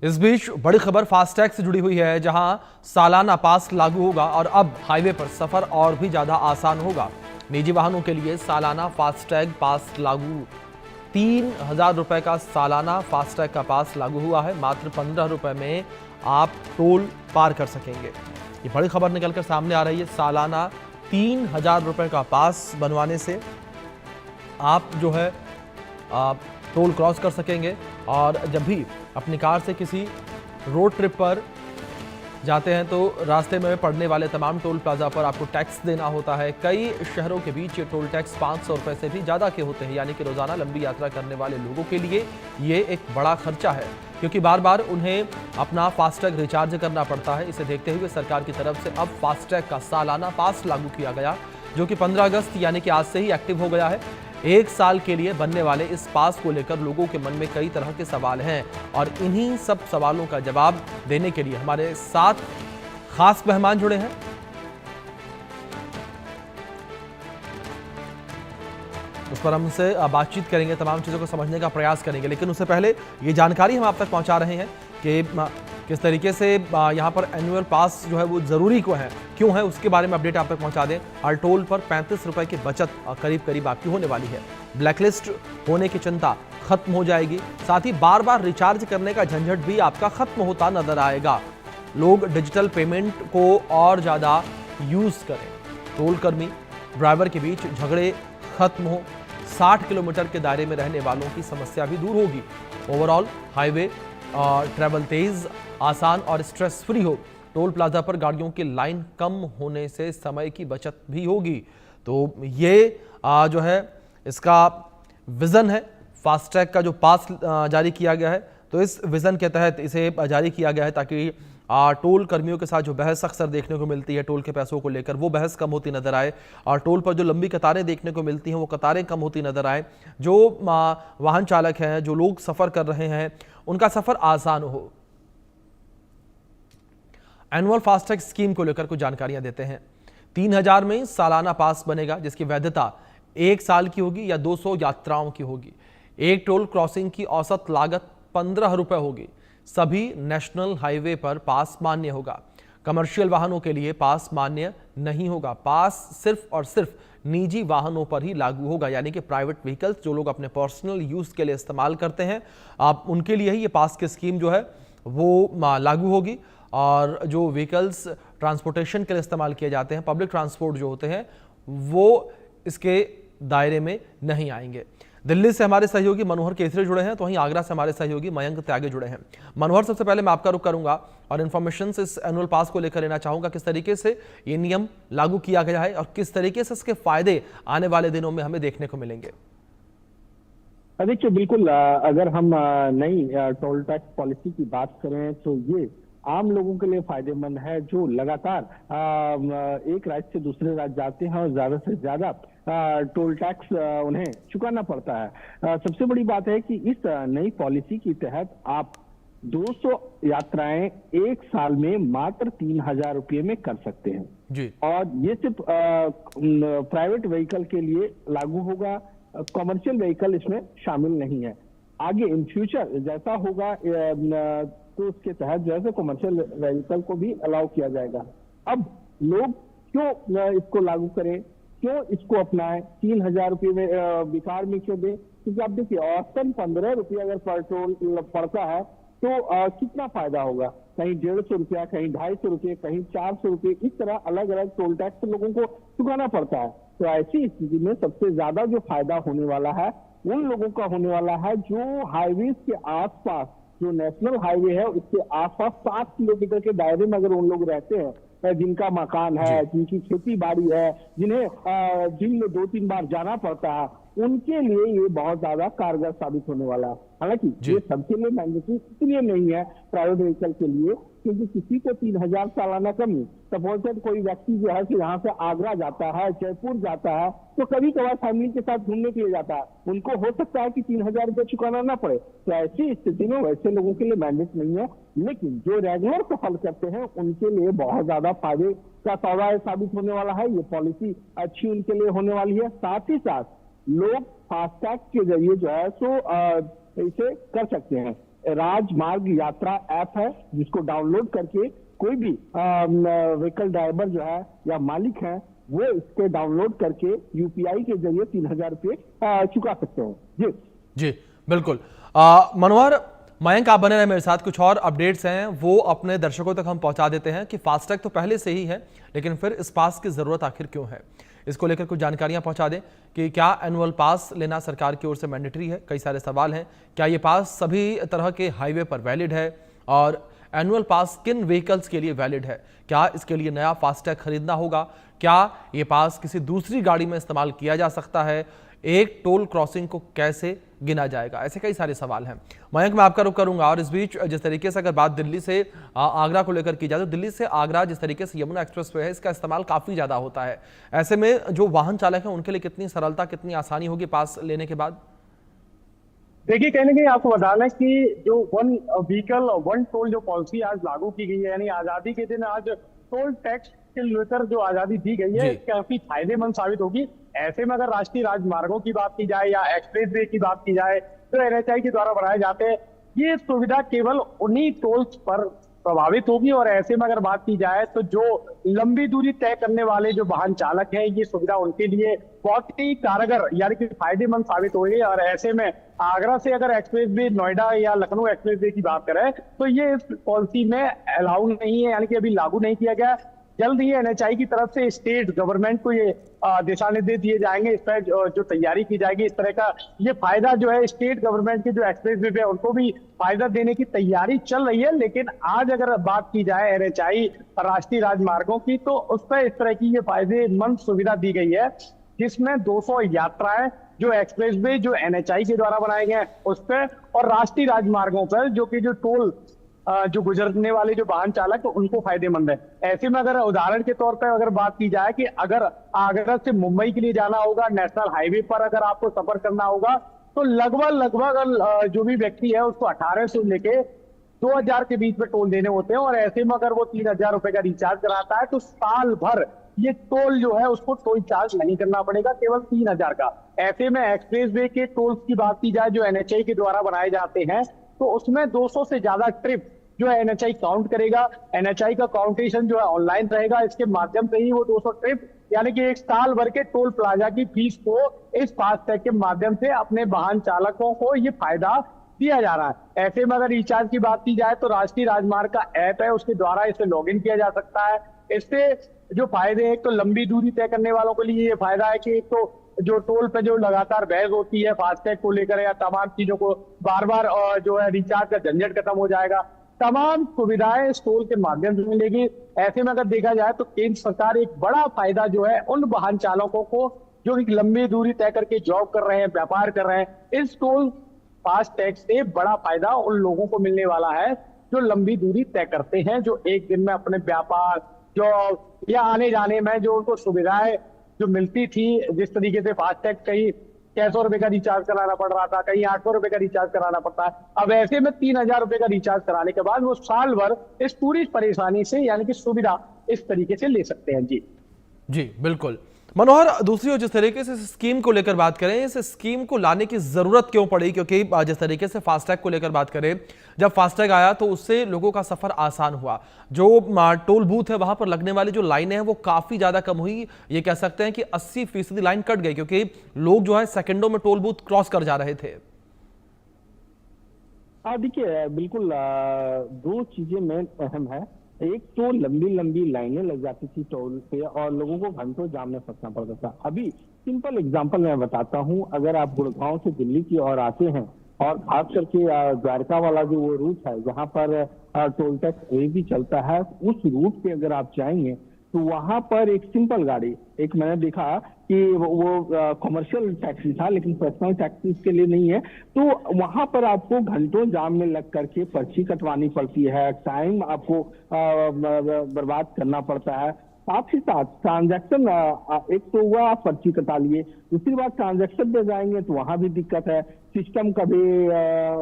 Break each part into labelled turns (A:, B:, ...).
A: इस बीच बड़ी खबर फास्टैग से जुड़ी हुई है, जहां सालाना पास लागू होगा और अब हाईवे पर सफर और भी ज्यादा आसान होगा। निजी वाहनों के लिए सालाना फास्टैग पास लागू। 3,000 रुपए का सालाना फास्टैग का पास लागू हुआ है। मात्र 15 रुपए में आप टोल पार कर सकेंगे। ये बड़ी खबर निकलकर सामने आ रही है। सालाना 3,000 रुपए का पास बनवाने से आप जो है टोल क्रॉस कर सकेंगे। और जब भी अपनी कार से किसी रोड ट्रिप पर जाते हैं तो रास्ते में पड़ने वाले तमाम टोल प्लाजा पर आपको टैक्स देना होता है। कई शहरों के बीच ये टोल टैक्स 500 रुपए से भी ज़्यादा के होते हैं, यानी कि रोज़ाना लंबी यात्रा करने वाले लोगों के लिए ये एक बड़ा खर्चा है, क्योंकि बार बार उन्हें अपना फास्टैग रिचार्ज करना पड़ता है। इसे देखते हुए सरकार की तरफ से अब फास्टैग का सालाना पास लागू किया गया, जो कि 15 अगस्त यानी कि आज से ही एक्टिव हो गया है। 1 साल के लिए बनने वाले इस पास को लेकर लोगों के मन में कई तरह के सवाल हैं, और इन्हीं सब सवालों का जवाब देने के लिए हमारे साथ खास मेहमान जुड़े हैं। उस पर हमसे बातचीत करेंगे, तमाम चीज़ों को समझने का प्रयास करेंगे। लेकिन उससे पहले ये जानकारी हम आप तक पहुंचा रहे हैं कि किस तरीके से यहाँ पर एनुअल पास जो है वो ज़रूरी क्यों है, उसके बारे में अपडेट आप तक पहुँचा दें। हर टोल पर 35 रुपए की बचत करीब करीब आपकी होने वाली है। ब्लैकलिस्ट होने की चिंता खत्म हो जाएगी। साथ ही बार बार रिचार्ज करने का झंझट भी आपका खत्म होता नजर आएगा। लोग डिजिटल पेमेंट को और ज़्यादा यूज़ करें। टोल कर्मी ड्राइवर के बीच झगड़े खत्म हो। 60 किलोमीटर के दायरे में रहने वालों की समस्या भी दूर होगी। ओवरऑल हाईवे ट्रैवल तेज, आसान और स्ट्रेस फ्री हो। टोल प्लाजा पर गाड़ियों की लाइन कम होने से समय की बचत भी होगी। तो ये जो है इसका विजन है। फास्टैग का जो पास जारी किया गया है, तो इस विजन के तहत इसे जारी किया गया है ताकि टोल कर्मियों के साथ जो बहस अक्सर देखने को मिलती है टोल के पैसों को लेकर, वो बहस कम होती नजर आए। और टोल पर जो लंबी कतारें देखने को मिलती हैं, वो कतारें कम होती नजर आए। जो वाहन चालक हैं, जो लोग सफर कर रहे हैं, उनका सफर आसान हो। एनुअल फास्टैग स्कीम को लेकर कुछ जानकारियां देते हैं। 3,000 में सालाना पास बनेगा, जिसकी वैधता 1 साल की होगी या 200 यात्राओं की होगी। एक टोल क्रॉसिंग की औसत लागत 15 रुपए होगी। सभी नेशनल हाईवे पर पास मान्य होगा। कमर्शियल वाहनों के लिए पास मान्य नहीं होगा। पास सिर्फ और सिर्फ निजी वाहनों पर ही लागू होगा, यानी कि प्राइवेट व्हीकल्स जो लोग अपने पर्सनल यूज के लिए इस्तेमाल करते हैं, आप उनके लिए ही ये पास की स्कीम जो है वो लागू होगी। और जो व्हीकल्स ट्रांसपोर्टेशन के लिए इस्तेमाल किए जाते हैं, पब्लिक ट्रांसपोर्ट जो होते हैं, वो इसके दायरे में नहीं आएंगे। दिल्ली से हमारे सहयोगी मनोहर केसरी जुड़े हैं, तो वहीं आगरा से हमारे सहयोगी मयंक त्यागी जुड़े हैं। मनोहर, सबसे पहले मैं आपका रुख करूंगा और इन्फॉर्मेशन इस एनुअल पास को लेकर लेना चाहूंगा। किस तरीके से ये नियम लागू किया गया है और किस तरीके से इसके फायदे आने वाले दिनों में हमें देखने को मिलेंगे?
B: देखिए, बिल्कुल अगर हम नई टोल टैक्स पॉलिसी की बात करें तो ये आम लोगों के लिए फायदेमंद है, जो लगातार एक राज्य से दूसरे राज्य जाते हैं और ज्यादा से ज्यादा टोल टैक्स उन्हें चुकाना पड़ता है। सबसे बड़ी बात है कि इस नई पॉलिसी के तहत आप 200 यात्राएं 1 साल में मात्र 3,000 रुपये में कर सकते हैं
A: जी।
B: और ये सिर्फ प्राइवेट व्हीकल के लिए लागू होगा। कमर्शियल व्हीकल इसमें शामिल नहीं है। आगे इन फ्यूचर जैसा होगा तो उसके तहत जो है कमर्शियल व्हीकल को भी अलाउ किया जाएगा। अब लोग क्यों इसको लागू करें, क्यों इसको अपनाएं? 3,000 रुपये में बेकार में क्यों दें? क्योंकि आप देखिए, औसतन 15 रुपये अगर पेट्रोल पड़ता है तो कितना फायदा होगा? कहीं 150 रुपया, कहीं 250 रुपये, कहीं 400 रुपये, इस तरह अलग अलग टोल टैक्स लोगों को चुकाना पड़ता है। तो ऐसी स्थिति में सबसे ज्यादा जो फायदा होने वाला है उन लोगों का होने वाला है जो हाईवे के आसपास, जो नेशनल हाईवे है उसके आसपास 7 किलोमीटर के दायरे में अगर उन लोग रहते हैं, जिनका मकान है, जिनकी खेती बाड़ी है, जिन्हें दिन में 2-3 बार जाना पड़ता है, उनके लिए ये बहुत ज्यादा कारगर साबित होने वाला है। हालांकि ये सबके लिए मैंडेटरी इसलिए नहीं है प्राइवेट व्हीकल के लिए, क्योंकि किसी को 3,000 सालाना कम नहीं। सपोज कोई व्यक्ति जो है कि यहाँ से आगरा जाता है, जयपुर जाता है, तो कभी कभार फैमिली के साथ घूमने के लिए जाता है, उनको हो सकता है कि 3,000 रुपये चुकाना ना पड़े। तो ऐसी स्थिति में वैसे लोगों के लिए मैंडेट नहीं है, लेकिन जो रेगुलर सफर करते हैं उनके लिए बहुत ज्यादा फायदे का सौदा साबित होने वाला है। ये पॉलिसी अच्छी उनके लिए होने वाली है। साथ ही साथ लोग फास्टैग के जरिए जो है सो इसे कर सकते हैं। राजमार्ग यात्रा ऐप है, जिसको डाउनलोड करके कोई भी व्हीकल ड्राइवर जो है या मालिक है वो इसके डाउनलोड करके यूपीआई के जरिए 3,000 रुपये चुका सकते हैं। जी
A: जी बिल्कुल। मनोहर, मयंक, आप बने रहे मेरे साथ, कुछ और अपडेट्स हैं वो अपने दर्शकों तक हम पहुंचा देते हैं कि फास्टैग तो पहले से ही है, लेकिन फिर इस पास की जरूरत आखिर क्यों है, इसको लेकर कुछ जानकारियां पहुंचा दें कि क्या एनुअल पास लेना सरकार की ओर से मैंडेटरी है। कई सारे सवाल हैं, क्या ये पास सभी तरह के हाईवे पर वैलिड है, और एनुअल पास किन व्हीकल्स के लिए वैलिड है, क्या इसके लिए नया फास्टैग खरीदना होगा, क्या ये पास किसी दूसरी गाड़ी में इस्तेमाल किया जा सकता है, एक टोल क्रॉसिंग को कैसे गिना जाएगा, ऐसे कई सारे सवाल हैं। मयंक, मैं आपका रुख करूंगा। और इस बीच जिस तरीके से अगर बात दिल्ली से आगरा को लेकर की जाए तो दिल्ली से आगरा जिस तरीके से यमुना एक्सप्रेसवे है, इसका इस्तेमाल काफी ज्यादा होता है। ऐसे में जो वाहन चालक हैं उनके लिए कितनी सरलता, कितनी आसानी होगी पास लेने के बाद?
C: देखिए, कहीं ना कहीं आपको बताना है कि जो वन व्हीकल वन टोल जो पॉलिसी आज लागू की गई है, यानी आजादी के दिन आज टोल टैक्स के लेकर जो आजादी दी गई है, काफी फायदेमंद साबित होगी। ऐसे में अगर राष्ट्रीय राजमार्गों की बात की जाए या एक्सप्रेस वे की बात की जाए, तो एनएचआई के द्वारा बनाए जाते हैं, ये सुविधा केवल उन्हीं टोल्स पर प्रभावित होगी। और ऐसे में अगर बात की जाए तो जो लंबी दूरी तय करने वाले जो वाहन चालक हैं, ये सुविधा उनके लिए बहुत ही कारगर यानी कि फायदेमंद साबित होगी। और ऐसे में आगरा से अगर एक्सप्रेस वे नोएडा या लखनऊ एक्सप्रेस वे की बात करें तो ये इस पॉलिसी में अलाउ नहीं है, यानी कि अभी लागू नहीं किया गया। जल्द ही एनएचआई की तरफ से स्टेट गवर्नमेंट को ये दिशा निर्देश दिए जाएंगे, इस पर जो तैयारी की जाएगी, इस तरह का ये फायदा जो है स्टेट गवर्नमेंट के जो एक्सप्रेस वे पे उनको भी फायदा देने की तैयारी चल रही है। लेकिन आज अगर बात की जाए एनएचआई राष्ट्रीय राजमार्गों की, तो उस पर इस तरह की ये फायदेमंद सुविधा दी गई है, जिसमें 200 यात्राएं जो एक्सप्रेस वे जो एनएचआई के द्वारा बनाए गए हैं उस पर, और राष्ट्रीय राजमार्गों पर जो कि जो टोल जो गुजरने वाले जो वाहन चालक उनको फायदेमंद है। ऐसे में अगर उदाहरण के तौर पर अगर बात की जाए कि अगर आगरा से मुंबई के लिए जाना होगा, नेशनल हाईवे पर अगर आपको सफर करना होगा, तो लगभग जो भी व्यक्ति है उसको 1800 से लेके 2000 के बीच में टोल देने होते हैं। और ऐसे में अगर वो 3000 रुपए का रिचार्ज कराता है तो साल भर ये टोल जो है उसको टोल चार्ज नहीं करना पड़ेगा, केवल 3000 का। ऐसे में एक्सप्रेस वे के टोल्स की बात की जाए जो एनएचआई के द्वारा बनाए जाते हैं, तो उसमें 200 से ज्यादा ट्रिप जो है एनएचआई काउंट करेगा। एनएचआई का काउंटेशन जो है ऑनलाइन रहेगा, इसके माध्यम से ही वो 200 ट्रिप यानी कि एक साल भर के टोल प्लाजा की फीस को इस फास्टैग के माध्यम से अपने वाहन चालकों को ये फायदा दिया जा रहा है। ऐसे में अगर रिचार्ज की बात की जाए तो राष्ट्रीय राजमार्ग का ऐप है, उसके द्वारा इसे लॉगिन किया जा सकता है। इससे जो फायदे हैं, तो लंबी दूरी तय करने वालों के लिए ये फायदा है कि एक तो जो टोल पे जो लगातार बहस होती है फास्टैग को लेकर या तमाम चीजों को बार बार जो है रिचार्ज का झंझट खत्म हो जाएगा, तमाम सुविधाएं इस टोल के माध्यम से मिलेगी। ऐसे में अगर देखा जाए तो केंद्र सरकार एक बड़ा फायदा जो है उन वाहन चालकों को जो एक लंबी दूरी तय करके जॉब कर रहे हैं, व्यापार कर रहे हैं, इस टोल फास्टैग से बड़ा फायदा उन लोगों को मिलने वाला है जो लंबी दूरी तय करते हैं, जो एक दिन में अपने व्यापार जॉब या आने जाने में जो उनको सुविधाएं जो मिलती थी, जिस तरीके से फास्टैग कहीं 600 रुपए का रिचार्ज कराना पड़ रहा था, कहीं 800 रुपए का रिचार्ज कराना पड़ता है, अब ऐसे में 3000 रुपए का रिचार्ज कराने के बाद वो साल भर इस पूरी परेशानी से यानी कि सुविधा इस तरीके से ले सकते हैं। जी
A: जी बिल्कुल। मनोहर, दूसरी ओर जिस तरीके से इस स्कीम को लेकर बात करें, इस स्कीम को लाने की जरूरत क्यों पड़ी? क्योंकि जिस तरीके से फास्टैग को लेकर बात करें, जब फास्टैग आया तो उससे लोगों का सफर आसान हुआ, जो टोल बूथ है वहां पर लगने वाली जो लाइनें हैं वो काफी ज्यादा कम हुई। ये कह सकते हैं कि 80% लाइन कट गई, क्योंकि लोग जो है सेकंडों में टोल बूथ क्रॉस कर जा रहे थे।
B: देखिए, बिल्कुल दो चीजें मेन अहम है। एक तो लंबी लंबी लाइनें लग जाती थी टोल पे और लोगों को घंटों जाम में फंसना पड़ता था। अभी सिंपल एग्जांपल मैं बताता हूं, अगर आप गुड़गांव से दिल्ली की ओर आते हैं और खास करके द्वारका वाला जो वो रूट है जहां पर टोल टैक्स भी चलता है, उस रूट पे अगर आप जाएंगे तो वहां पर एक सिंपल गाड़ी, एक मैंने देखा कि वो कमर्शियल टैक्सी था लेकिन पर्सनल टैक्सी के लिए नहीं है, तो वहां पर आपको घंटों जाम में लग करके पर्ची कटवानी पड़ती है, टाइम आपको बर्बाद करना पड़ता है। साथ ही साथ ट्रांजैक्शन, एक तो हुआ आप पर्ची कटा लिए, दूसरी बात ट्रांजैक्शन पे जाएंगे तो वहां भी दिक्कत है, सिस्टम कभी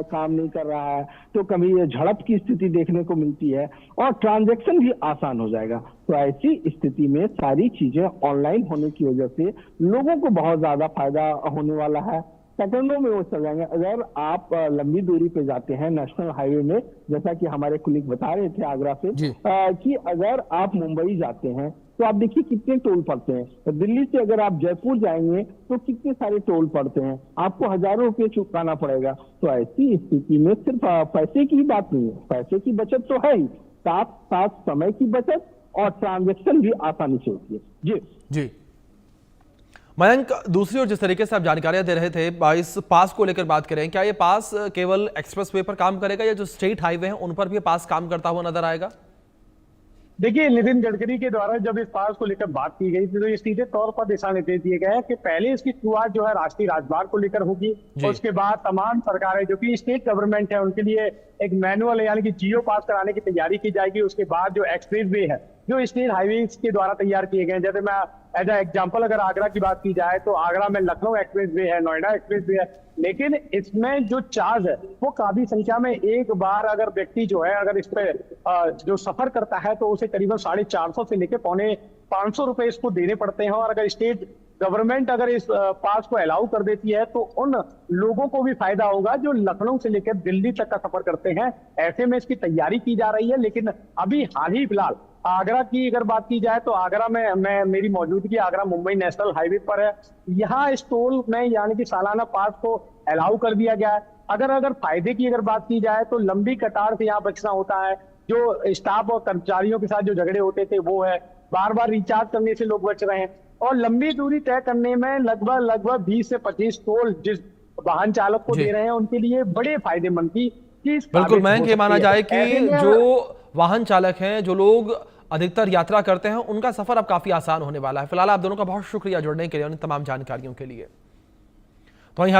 B: काम नहीं कर रहा है, तो कभी झड़प की स्थिति देखने को मिलती है और ट्रांजैक्शन भी आसान हो जाएगा। तो ऐसी स्थिति में सारी चीजें ऑनलाइन होने की वजह से लोगों को बहुत ज्यादा फायदा होने वाला है। सेकंडों में वो चल जाएंगे। अगर आप लंबी दूरी पे जाते हैं नेशनल हाईवे में, जैसा कि हमारे कुलीग बता रहे थे आगरा से,
A: जी।
B: कि अगर आप मुंबई जाते हैं तो आप देखिए कितने टोल पड़ते हैं। तो दिल्ली से अगर आप जयपुर जाएंगे तो कितने सारे टोल पड़ते हैं, आपको हजारों रुपये चुकाना पड़ेगा। तो ऐसी स्थिति में सिर्फ पैसे की बात नहीं है, पैसे की बचत तो है ही, साथ साथ समय की बचत और ट्रांजैक्शन भी आसानी से होती है। जी
A: जी मयंक, दूसरी ओर जिस तरीके से आप जानकारियां दे रहे थे इस पास को लेकर बात करें, क्या ये पास केवल एक्सप्रेस वे पर काम करेगा या जो स्टेट हाईवे हैं उन पर भी पास काम करता हुआ नजर आएगा?
C: देखिए, नितिन गडकरी के द्वारा जब इस पास को लेकर बात की गई थी तो ये सीधे तौर पर दिशा निर्देश दिए गए हैं कि पहले इसकी शुरुआत जो है राष्ट्रीय राजमार्ग को लेकर होगी और उसके बाद तमाम सरकारें जो कि स्टेट गवर्नमेंट है उनके लिए एक मैनुअल यानी कि जियो पास कराने की तैयारी की जाएगी। उसके बाद जो एक्सप्रेस वे है जो स्टेट हाईवे के द्वारा तैयार किए गए हैं, जैसे मैं एज एग्जाम्पल अगर आगरा की बात की जाए तो आगरा में लखनऊ एक्सप्रेस वे है, नोएडा एक्सप्रेस वे है, लेकिन इसमें जो चार्ज है वो काफी संख्या में एक बार अगर व्यक्ति जो है अगर इस पे जो सफर करता है तो उसे करीबन 450 से लेकर पौने 500 रुपए इसको देने पड़ते हैं। और अगर स्टेट गवर्नमेंट अगर इस पास को अलाउ कर देती है तो उन लोगों को भी फायदा होगा जो लखनऊ से लेकर दिल्ली तक का सफर करते हैं। ऐसे में इसकी तैयारी की जा रही है, लेकिन अभी हाल ही फिलहाल आगरा की अगर बात की जाए तो आगरा में मेरी मौजूदगी आगरा मुंबई नेशनल हाईवे पर है। यहाँ इस टोल में यानी कि सालाना पास को अलाउ कर दिया गया है। अगर फायदे की अगर बात की जाए तो लंबी कतार से यहाँ बचना होता है, जो स्टाफ और कर्मचारियों के साथ जो झगड़े होते थे वो है, बार बार रिचार्ज करने से लोग बच रहे हैं और लंबी दूरी तय करने में लगभग 20 से 25 टोल जिस वाहन चालक को दे रहे हैं उनके लिए बड़े फायदेमंद की चीज।
A: बिल्कुल मयंक, ये माना जाए कि जो वाहन चालक हैं, जो लोग अधिकतर यात्रा करते हैं, उनका सफर अब काफी आसान होने वाला है। फिलहाल आप दोनों का बहुत शुक्रिया जुड़ने के लिए, उन तमाम जानकारियों के लिए। तो यहाँ